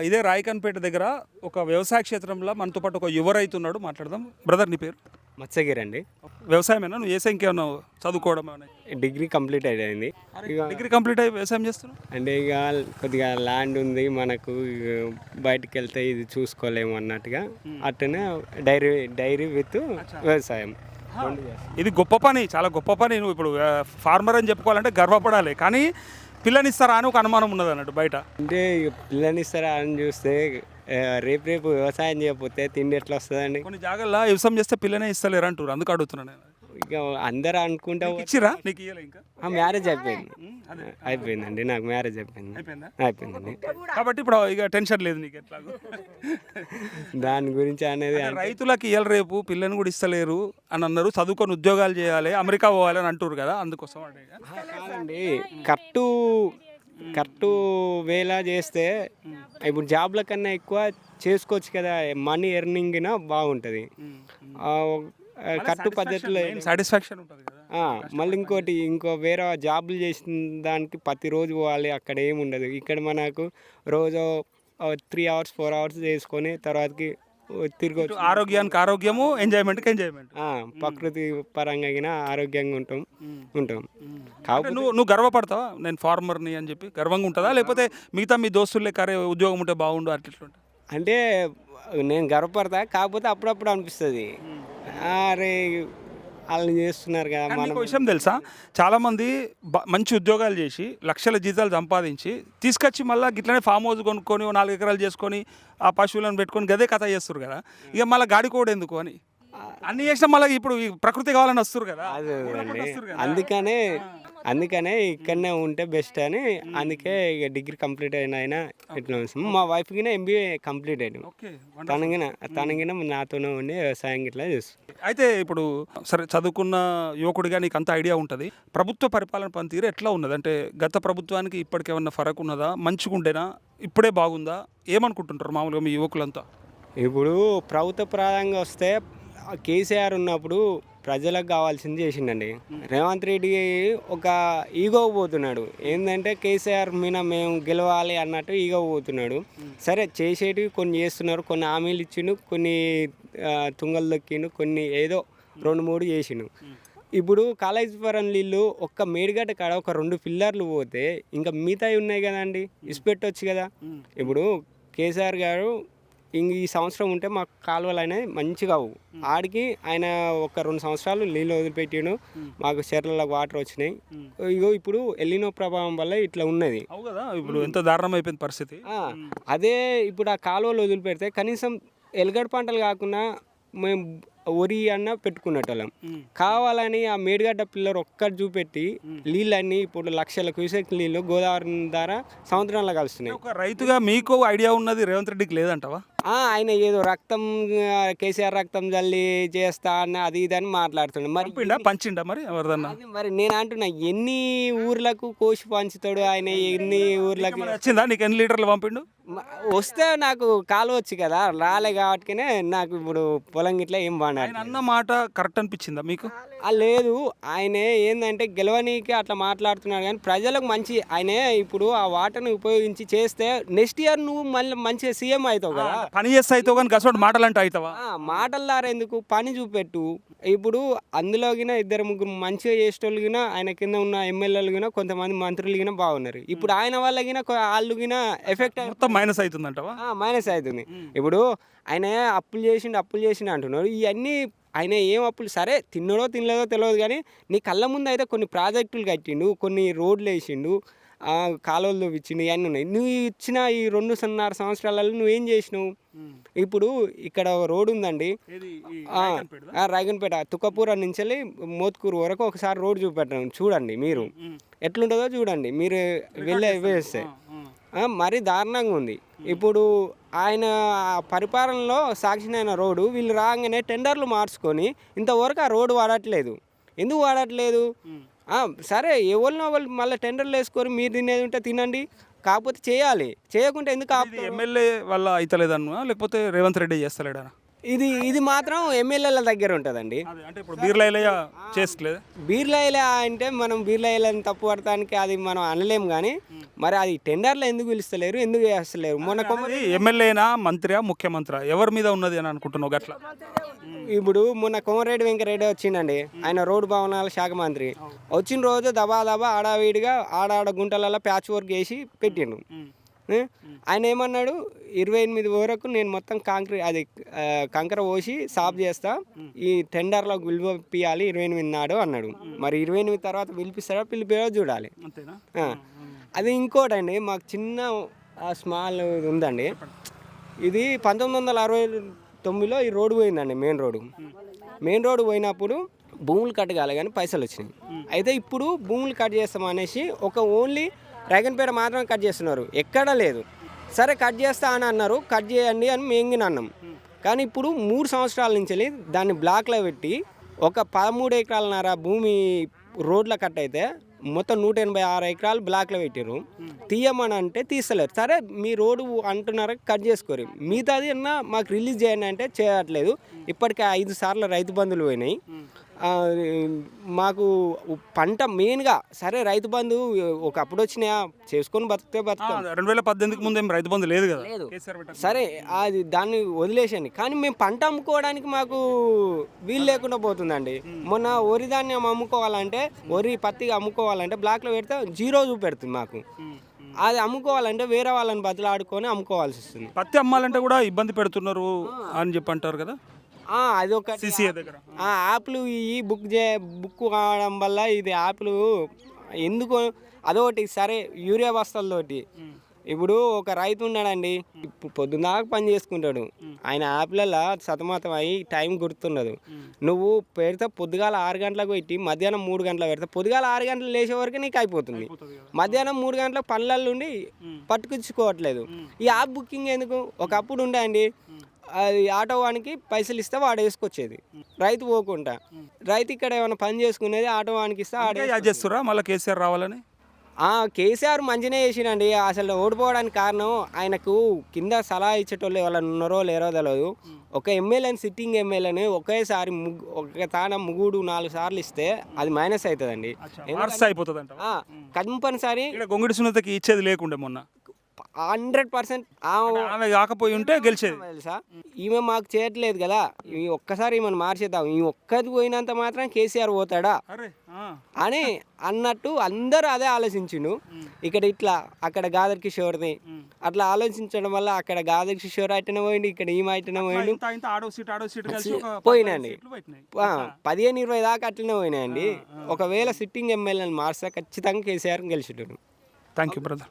ఇదే రాయకన్పేట దగ్గర ఒక వ్యవసాయ క్షేత్రంలో మనతో పాటు ఒక యువ రైతు ఉన్నాడు. మాట్లాడదాం. బ్రదర్, నీ పేరు? మత్స్యగిరి అండి. వ్యవసాయమేనా? నువ్వు ఏ సంఖ్య ఉన్నావు? చదువుకోవడం ఏమన్నా? డిగ్రీ కంప్లీట్ అయింది. ఇక డిగ్రీ కంప్లీట్ అయ్యి వ్యవసాయం చేస్తున్నావు? అంటే ఇక కొద్దిగా ల్యాండ్ ఉంది మనకు, ఇక బయటికి వెళ్తే ఇది చూసుకోలేము అన్నట్టుగా అట్లనే డైరీ విత్ వ్యవసాయం రెండు చేస్తాం. ఇది గొప్ప పని, చాలా గొప్ప పని. నువ్వు ఇప్పుడు ఫార్మర్ అని చెప్పుకోవాలంటే గర్వపడాలి. కానీ పిల్లనిస్తారా అని ఒక అనుమానం ఉన్నది అన్నట్టు బయట. అంటే ఇక పిల్లనిస్తారా అని చూస్తే రేపు వ్యవసాయం చేయకపోతే తిండి ఎట్లా వస్తుందండి? కొన్ని జాగాల్లో వ్యవసాయం చేస్తే పిల్లనే ఇస్తలేరు అంటారు, అందుకు అడుగుతున్నాను నేను. ఇక అందరూ అనుకుంటా. ఇచ్చిరా? నీకు ఇయ్యలే ఇంకా? మ్యారేజ్ అయిపోయిందండి. నాకు మ్యారేజ్ అయిపోయిందండి. కాబట్టి ఇప్పుడు ఇక టెన్షన్ లేదు నీకు ఎట్లాగో. దాని గురించి అనేది రైతులకు ఇయ్యాలి, రేపు పిల్లని కూడా ఇస్తలేరు అని అన్నారు. చదువుకొని ఉద్యోగాలు చేయాలి, అమెరికా పోవాలి అని అంటారు కదా, అందుకోసం అంటే. కాదండి, కరెక్ట్ వేలా చేస్తే ఇప్పుడు జాబ్ల కన్నా ఎక్కువ చేసుకోవచ్చు కదా, మనీ ఎర్నింగ్ బాగుంటుంది. కరెక్ట్ పద్ధతిలో సాటిస్ఫాక్షన్ ఉంటుంది కదా. మళ్ళీ ఇంకో వేరే జాబులు చేసిన దానికి ప్రతిరోజు పోవాలి, అక్కడ ఏముండదు. ఇక్కడ మనకు రోజు 3 hours 4 hours చేసుకొని తర్వాతకి తిరగవచ్చు. ఆరోగ్యానికి ఆరోగ్యము, ఎంజాయ్మెంట్కి ఎంజాయ్మెంట్. ప్రకృతి పరంగా అయినా ఆరోగ్యంగా ఉంటాం. కాబట్టి నువ్వు గర్వపడతావా నేను ఫార్మర్ని అని చెప్పి? గర్వంగా ఉంటుందా, లేకపోతే మిగతా మీ దోస్తులే కరే ఉద్యోగం ఉంటే బాగుండు అట్లా? అంటే నేను గర్వపడతా, కాకపోతే అప్పుడప్పుడు అనిపిస్తుంది, అరే వాళ్ళు చేస్తున్నారు కదా. మనకు విషయం తెలుసా, చాలామంది మంచి ఉద్యోగాలు చేసి లక్షల జీతాలు సంపాదించి తీసుకొచ్చి మళ్ళీ గిట్లనే ఫామ్ హౌస్ కొనుక్కొని 4 ఎకరాలు చేసుకొని ఆ పశువులను పెట్టుకొని గదే కథ చేస్తారు కదా. ఇక మళ్ళీ గాడి కూడా ఎందుకు అని అన్ని చేసినా మళ్ళీ ఇప్పుడు ఈ ప్రకృతి కావాలని వస్తారు కదా. అందుకనే ఇక్కడనే ఉంటే బెస్ట్ అని, అందుకే ఇక డిగ్రీ కంప్లీట్ అయినా ఇట్లా మా వైఫ్కి MBA కంప్లీట్ అయ్యాను. తనగిన నాతోనే ఉండి వ్యవసాయం ఇట్లా చేస్తుంది. అయితే ఇప్పుడు సరే, చదువుకున్న యువకుడిగా నీకు అంత ఐడియా ఉంటుంది. ప్రభుత్వ పరిపాలన పనితీరు ఎట్లా ఉన్నది అంటే, గత ప్రభుత్వానికి ఇప్పటికేమన్నా ఫరక్ ఉన్నదా? మంచిగా ఉండేనా? ఇప్పుడే బాగుందా? ఏమనుకుంటుంటారు మామూలుగా మీ యువకులంతా? ఇప్పుడు ప్రభుత్వ ప్రధానంగా వస్తే కేసీఆర్ ఉన్నప్పుడు ప్రజలకు కావాల్సింది చేసిండండి. రేవంత్ రెడ్డి ఒక ఈగో పోతున్నాడు. ఏంటంటే కేసీఆర్ మీద మేము గెలవాలి అన్నట్టు ఈగో పోతున్నాడు. సరే, చేసేటివి కొన్ని చేస్తున్నారు, కొన్ని హామీలు ఇచ్చిండు, కొన్ని తుంగలు దొక్కిండు, కొన్ని ఏదో 2-3 చేసిండు. ఇప్పుడు కాళేశ్వరం నీళ్ళు ఒక్క మేడిగడ్డ కాడ ఒక 2 పిల్లర్లు పోతే ఇంకా మిగతాయి ఉన్నాయి కదండి, ఇసిపెట్టవచ్చు కదా. ఇప్పుడు కేసీఆర్ గారు ఈ సంవత్సరం ఉంటే మాకు కాలువలు అనేవి మంచిగా అవు, ఆడికి ఆయన ఒక 2 సంవత్సరాలు నీళ్ళు వదిలిపెట్టిండు, మాకు చెర్లకు వాటర్ వచ్చినాయి. ఇగో ఇప్పుడు ఎల్లినో ప్రభావం వల్ల ఇట్లా ఉన్నది. ఇప్పుడు ఎంత దారుణం అయిపోయింది పరిస్థితి. అదే ఇప్పుడు ఆ కాలువలు వదిలిపెడితే కనీసం ఎలుగడ పంటలు కాకుండా మేము వరి అన్న పెట్టుకున్నట్టోళ్ళం. కావాలని ఆ మేడిగడ్డ పిల్లర్ ఒక్కటి చూపెట్టి నీళ్ళన్నీ ఇప్పుడు 1,00,000 క్యూసెక్ నీళ్ళు గోదావరి ద్వారా సముద్రంలో కలుస్తున్నాయి. ఒక రైతుగా మీకు ఐడియా ఉన్నది, రేవంత్ రెడ్డికి లేదంటావా? ఆయన ఏదో కేసీఆర్ రక్తం జల్లి చేస్తా అన్న అది ఇది అని మాట్లాడుతుండే. పంచిండా మరి ఎవరిదన్నా? మరి నేను అంటున్నా, ఎన్ని ఊర్లకు కోసి పంచుతాడు ఆయన? ఎన్ని ఊర్లకు వచ్చిందా? నీకు ఎన్ని లీటర్లు పంపిండు? వస్తే నాకు కాలు వచ్చి కదా, రాలే కాబట్టినే నాకు ఇప్పుడు పొలం గిట్లా ఏం బాగుంది అన్న మాట కరెక్ట్ అనిపించిందా మీకు? లేదు, ఆయన ఏంటంటే గెలవనీకి అట్లా మాట్లాడుతున్నాడు, కానీ ప్రజలకు మంచి ఆయన ఇప్పుడు ఆ వాటర్ని ఉపయోగించి చేస్తే నెక్స్ట్ ఇయర్ నువ్వు మళ్ళీ మంచిగా సీఎం అవుతావు కదా. పని చేస్తే అవుతావు, కానీ గసోటి మాటలు అంటే అవుతావా? మాటల ద్వారా ఎందుకు, పని చూపెట్టు. ఇప్పుడు అందులో గిన 2-3 మంచిగా చేసేటోళ్ళు గిన ఆయన కింద ఉన్న ఎమ్మెల్యేలు గిన కొంతమంది మంత్రులు గిన బాగున్నారు. ఇప్పుడు ఆయన వల్ల గిన వాళ్ళు గిన ఎఫెక్ట్ మొత్తం మైనస్ అవుతుందంటవా? మైనస్ అవుతుంది. ఇప్పుడు ఆయన అప్పులు చేసిండు అంటున్నాడు. ఇవన్నీ ఆయన ఏం అప్పులు, సరే తిన్నాడో తినలేదో తెలియదు, కానీ నీ కళ్ళ ముందు అయితే కొన్ని ప్రాజెక్టులు కట్టిండు, కొన్ని రోడ్లు వేసిండు, కాలువలు తవ్వించిండు, ఇవన్నీ ఉన్నాయి. నువ్వు ఇచ్చిన ఈ 2.5 సంవత్సరాలలో నువ్వేం చేసినావు? ఇప్పుడు ఇక్కడ రోడ్డు ఉందండి, రాయగన్పేట తుక్కపూర నుంచి వెళ్ళి మోత్కూరు వరకు ఒకసారి రోడ్డు చూపెట్టాను, చూడండి మీరు ఎట్లుంటుందో చూడండి, మీరు వేస్తే మరీ దారుణంగా ఉంది. ఇప్పుడు ఆయన పరిపాలనలో సాక్షినైన రోడ్డు వీళ్ళు రాగానే టెండర్లు మార్చుకొని ఇంతవరకు ఆ రోడ్డు వాడట్లేదు. ఎందుకు వాడట్లేదు? సరే, ఎవరినో వాళ్ళు మళ్ళీ టెండర్లు వేసుకొని మీరు తినేది ఉంటే తినండి, కాకపోతే చేయాలి. చేయకుంటే ఎందుకు? ఎమ్మెల్యే వల్ల అవుతలేదన్నా, లేకపోతే రేవంత్ రెడ్డి చేస్తలేడా? ఇది మాత్రం ఎమ్మెల్యేల దగ్గర ఉంటుందండి. అదే అంటే ఇప్పుడు బీర్లయ్య చేసుకోలేదు. బీర్లైలా అంటే మనం బీర్లైలని తప్పు పడటానికి అది మనం అనలేం కానీ మరి అది టెండర్లో ఎందుకు పిలుస్తలేరు, ఎందుకు చేస్తలేరు? మొన్న ఎమ్మెల్యేనా, మంత్రియా, ముఖ్యమంత్రి ఎవరి మీద ఉన్నది అని అనుకుంటున్నావు గట్లా? ఇప్పుడు మొన్న కోమరెడ్డి వెంకరెడ్డి వచ్చిండండి, ఆయన రోడ్డు భవనాల శాఖ మంత్రి. వచ్చిన రోజు దబా ఆడావిడిగా ఆడాడ గుంటలలో ప్యాచ్ వర్క్ వేసి పెట్టిండు. ఆయన ఏమన్నాడు, 28 వరకు నేను మొత్తం కంకర పోసి సాఫ్ చేస్తా, ఈ టెండర్లో పిలిపియాలి 28 నాడు అన్నాడు. మరి 28 తర్వాత పిలిపిస్తాడో పిలిపియో చూడాలి. అది ఇంకోటండి, మాకు చిన్న స్మాల్ ఉందండి. ఇది 1969లో ఈ రోడ్డు పోయిందండి, మెయిన్ రోడ్డు పోయినప్పుడు భూములు కట్ కాలే కానీ పైసలు వచ్చినాయి. అయితే ఇప్పుడు భూములు కట్ చేస్తాం అనేసి ఓన్లీ రైగన్పేట మాత్రమే కట్ చేస్తున్నారు, ఎక్కడా లేదు. సరే కట్ చేస్తా అని అన్నారు, కట్ చేయండి అని మేము అన్నాం. కానీ ఇప్పుడు 3 సంవత్సరాల నుంచి దాన్ని బ్లాక్లో పెట్టి ఒక 13 ఎకరాలన్నర భూమి రోడ్ల కట్ అయితే మొత్తం 186 ఎకరాలు బ్లాక్లో పెట్టారు. తీయమని అంటే తీస్తలేరు. సరే మీ రోడ్డు అంటున్నారు, కట్ చేసుకోరు, మిగతాది అన్నా మాకు రిలీజ్ చేయండి అంటే చేయట్లేదు. ఇప్పటికే 5 సార్లు రైతు బంధువులు పోయినాయి. మాకు పంట మెయిన్గా సరే రైతు బంధు ఒకప్పుడు వచ్చినాయా చేసుకొని బతికితే బతుకుతాం. 2018కి ముందు ఏం రైతు బంధు లేదు కదా, లేదు. సరే అది దాన్ని వదిలేసండి, కానీ మేము పంట అమ్ముకోవడానికి మాకు వీలు లేకుండా పోతుందండి. మొన్న వరి ధాన్యం అమ్ముకోవాలంటే, వరి పత్తిగా అమ్ముకోవాలంటే బ్లాక్లో పెడితే 0 చూపెడుతుంది మాకు. అది అమ్ముకోవాలంటే వేరే వాళ్ళని బదులాడుకొని అమ్ముకోవాల్సి వస్తుంది. పత్తి అమ్మాలంటే కూడా ఇబ్బంది పెడుతున్నారు అని చెప్పి అంటారు కదా. అది ఒక దగ్గర యాప్లు ఈ బుక్ కావడం వల్ల ఇది యాప్లు ఎందుకు అదొకటి. సరే యూరియా బస్తాలతోటి ఇప్పుడు ఒక రైతు ఉన్నాడండి, ఇప్పుడు పొద్దున్నాక పని చేసుకుంటాడు, ఆయన యాప్లలో సతమతం అయ్యి టైం గుర్తుండదు. నువ్వు పెడితే పొద్దుగాల 6 గంటలకు పెట్టి మధ్యాహ్నం 3 గంటలకు పెడితే పొద్దుగాల 6 గంటలు లేచే వరకు నీకు అయిపోతుంది. మధ్యాహ్నం 3 గంటలకు పనులలో ఉండి పట్టుకొచ్చుకోవట్లేదు. ఈ యాప్ బుకింగ్ ఎందుకు? ఒకప్పుడు ఉండే అండి, అది ఆటో వానికి పైసలు ఇస్తే వాడు వేసుకొచ్చేది, రైతు పోకుండా. రైతు ఇక్కడ ఏమైనా పని చేసుకునేది ఆటో వానికి ఇస్తే ఆడే చేస్తురా. మళ్ళీ కేసీఆర్ రావాలని కేసీఆర్ మంచిగా చేసినండి. అసలు ఓడిపోవడానికి కారణం ఆయనకు కింద సలహా ఇచ్చేటోళ్ళు ఎవరైనా ఉన్నారో లేరో తెలియదు. ఒక ఎమ్మెల్యేని, సిట్టింగ్ ఎమ్మెల్యేని ఒకేసారి ఒక తాన 3-4 సార్లు ఇస్తే అది మైనస్ అవుతుందండి, అయిపోతుంది. కంపల్సరీ గొంగుడి సున్నతకి ఇచ్చేది లేకుండే మొన్న 100% ఆమె కాకపోయి ఉంటే గెలిచేది. తెలుసా, ఈమె మాకు చేయట్లేదు కదా, ఈ ఒక్కసారి ఈమెను మార్చేద్దాం, ఈ ఒక్కది పోయినంత మాత్రం కేసీఆర్ పోతాడా అని అన్నట్టు అందరూ అదే ఆలోచించిండు. ఇక్కడ ఇట్లా అక్కడ గాదర్ కిషోర్ది అట్లా ఆలోచించడం వల్ల అక్కడ గాదర్ కిషోర్ అయితేనే పోయిండు, ఇక్కడ ఈమె అయితేనే పోయిండు, పోయినండి. 15-20 దాకా అట్లనే పోయినాయండి. ఒకవేళ సిట్టింగ్ ఎమ్మెల్యేని మార్స్తే ఖచ్చితంగా కేసీఆర్ గెలిచిండు. Thank you brother.